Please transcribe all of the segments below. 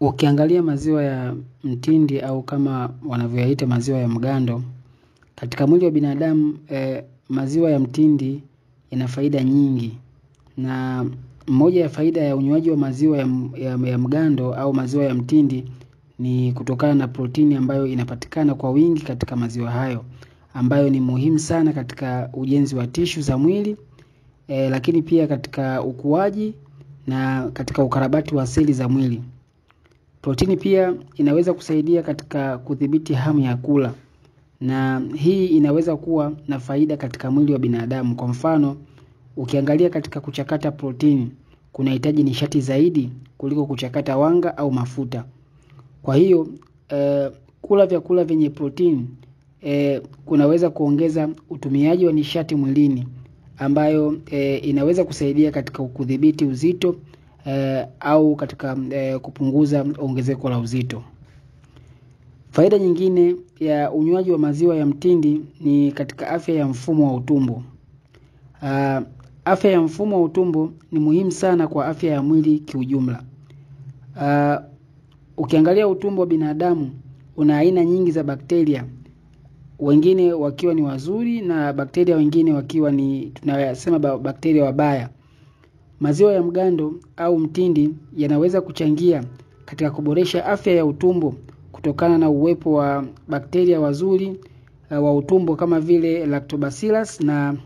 Ukiangalia maziwa ya mtindi au kama wanavyoyaita maziwa ya mgando, katika mwili wa binadamu maziwa ya mtindi yana faida nyingi, na moja ya faida ya unywaji wa maziwa ya mgando au maziwa ya mtindi ni kutokana na protini ambayo inapatikana kwa wingi katika maziwa hayo, ambayo ni muhimu sana katika ujenzi wa tishu za mwili, lakini pia katika ukuaji na katika ukarabati wa seli za mwili. Protini pia inaweza kusaidia katika kudhibiti hamu ya kula, na hii inaweza kuwa na faida katika mwili wa binadamu. Kwa mfano, ukiangalia katika kuchakata protini, kunahitaji nishati zaidi kuliko kuchakata wanga au mafuta. Kwa hiyo, kula vyakula vyenye protini kunaweza kuongeza utumiaji wa nishati mwilini, ambayo inaweza kusaidia katika kudhibiti uzito au katika kupunguza ongezeko la uzito. Faida nyingine ya unywaji wa maziwa ya mtindi ni katika afya ya mfumo wa utumbo. Afya ya mfumo wa utumbo ni muhimu sana kwa afya ya mwili kiujumla. Ukiangalia utumbo wa binadamu una aina nyingi za bakteria, wengine wakiwa ni wazuri na bakteria wengine wakiwa ni tunasema bakteria wabaya. Maziwa ya mgando au mtindi yanaweza kuchangia katika kuboresha afya ya utumbo kutokana na uwepo wa bakteria wazuri wa utumbo kama vile Lactobacillus na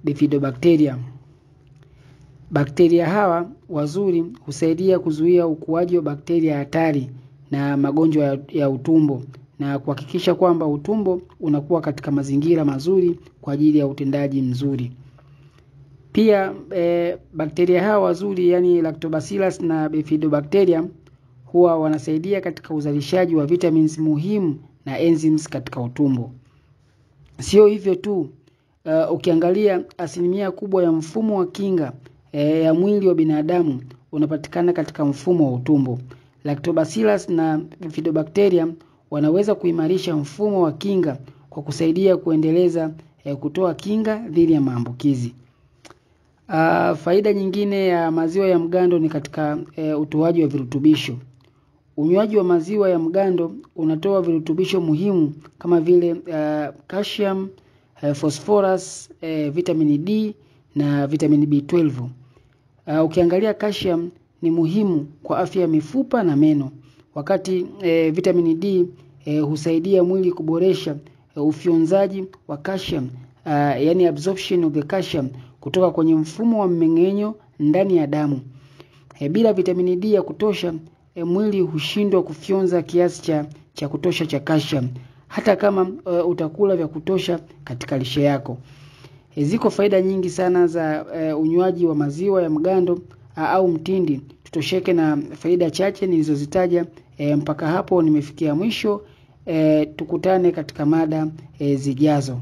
Bifidobacterium. Bakteria hawa wazuri husaidia kuzuia ukuaji wa bakteria hatari na magonjwa ya utumbo na kuhakikisha kwamba utumbo unakuwa katika mazingira mazuri kwa ajili ya utendaji mzuri. Pia bakteria hawa wazuri, yani Lactobacillus na Bifidobacterium, huwa wanasaidia katika uzalishaji wa vitamins muhimu na enzymes katika utumbo. Sio hivyo tu, ukiangalia asilimia kubwa ya mfumo wa kinga ya mwili wa binadamu unapatikana katika mfumo wa utumbo. Lactobacillus na Bifidobacterium wanaweza kuimarisha mfumo wa kinga kwa kusaidia kuendeleza kutoa kinga dhidi ya maambukizi. Faida nyingine ya maziwa ya mgando ni katika utoaji wa virutubisho. Unywaji wa maziwa ya mgando unatoa virutubisho muhimu kama vile calcium, phosphorus, vitamin D na vitamin B12. Ukiangalia calcium ni muhimu kwa afya ya mifupa na meno, wakati vitamin D husaidia mwili kuboresha ufyonzaji wa calcium, yani absorption of the calcium kutoka kwenye mfumo wa mmeng'enyo ndani ya damu. Bila vitamin D ya kutosha, mwili hushindwa kufyonza kiasi cha kutosha cha calcium hata kama utakula vya kutosha katika lishe yako. Ziko faida nyingi sana za unywaji wa maziwa ya mgando au mtindi. Tutosheke na faida chache nilizozitaja. Mpaka hapo nimefikia mwisho. Tukutane katika mada zijazo.